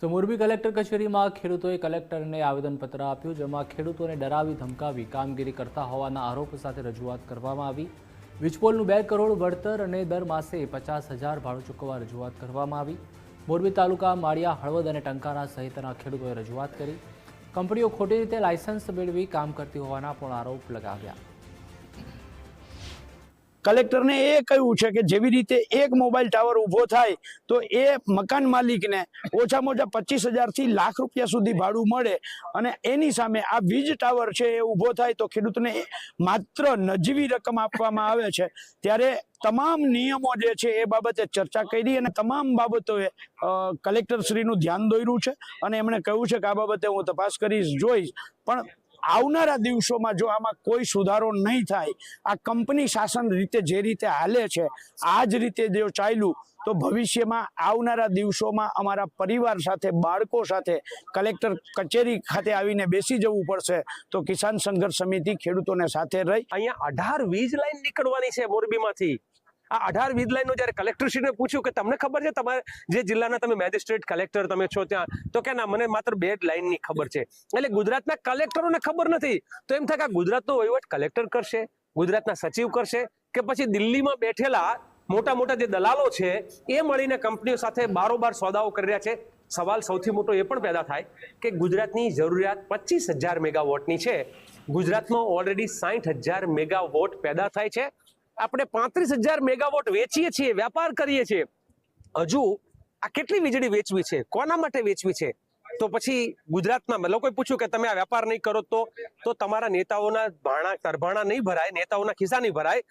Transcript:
તો મોરબી કલેક્ટર કચેરીમાં ખેડૂતોએ કલેક્ટરને આવેદનપત્ર આપ્યું, જેમાં ખેડૂતોને ડરાવી ધમકાવી કામગીરી કરતા હોવાના આરોપ સાથે રજૂઆત કરવામાં આવી। વીજપોલનું 2 કરોડ વળતર અને દર માસે 50,000 ભાડું ચૂકવવા રજૂઆત કરવામાં આવી। મોરબી તાલુકા માળિયા, હળવદ અને ટંકારા સહિતના ખેડૂતોએ રજૂઆત કરી। કંપનીઓ ખોટી રીતે લાયસન્સ મેળવી કામ કરતી હોવાના પણ આરોપ લગાવ્યા। કલેક્ટરને એ કહ્યું છે કે જેવી રીતે એક મોબાઈલ ટાવર ઊભો થાય તો એ મકાન માલિકને ઓછામાં ઓછા 25,000 થી લાખ રૂપિયા સુધી ભાડું મળે, અને એની સામે આ વીજ ટાવર છે એ ઊભો થાય તો ખેડૂતને માત્ર નજીવી રકમ આપવામાં આવે છે। ત્યારે તમામ નિયમો જે છે એ બાબતે ચર્ચા કરી અને તમામ બાબતોએ કલેક્ટરશ્રીનું ધ્યાન દોર્યું છે અને એમણે કહ્યું છે કે આ બાબતે હું તપાસ કરીશ, જોઈશ, પણ આવનારા દિવસોમાં જો આમાં કોઈ સુધારો નહીં થાય, આ કંપની શાસન રીતે જે રીતે હાલે છે આ જ રીતે જો ચાલ્યું તો ભવિષ્યમાં આવનારા દિવસોમાં અમારા પરિવાર સાથે, બાળકો સાથે કલેક્ટર કચેરી ખાતે આવીને બેસી જવું પડશે। તો કિસાન સંઘર્ષ સમિતિ ખેડૂતોને સાથે રહી અહીંયા 18 વીજ લાઈન નીકળવાની છે મોરબીમાંથી। આ 18 વીજ લાઈનનું જ્યારે કલેક્ટરશ્રીને પૂછ્યું કે તમને ખબર છે, તમારે જે જિલ્લાના તમે મેજિસ્ટ્રેટ કલેક્ટર તમે છો ત્યાં, તો કે ના, મને માત્ર 2 લાઈનની ખબર છે। એટલે ગુજરાતના કલેક્ટરોને ખબર નથી, તો એમ થાય કે ગુજરાતનો વહીવટ કલેક્ટર કરશે, ગુજરાતના સચિવ કરશે, કે પછી દિલ્હીમાં બેઠેલા મોટા મોટા જે દલાલો છે એ મળીને કંપનીઓ સાથે બારોબાર સોદાઓ કરી રહ્યા છે। સવાલ સૌથી મોટો એ પણ પેદા થાય કે ગુજરાતની જરૂરિયાત 25,000 મેગાવોટની છે, ગુજરાતમાં ઓલરેડી 60,000 મેગાવોટ પેદા થાય છે। આપણે 35,000 મેગાવોટ વેચીએ છીએ, વેપાર કરીએ છીએ, હજુ આ કેટલી વીજળી વેચવી છે, કોના માટે વેચવી છે? તો પછી ગુજરાતમાં લોકોએ પૂછ્યું કે તમે આ વેપાર નહીં કરો તો તમારા નેતાઓના ભાણા તરભાણા નહીં ભરાય, નેતાઓના ખિસ્સા નહીં ભરાય।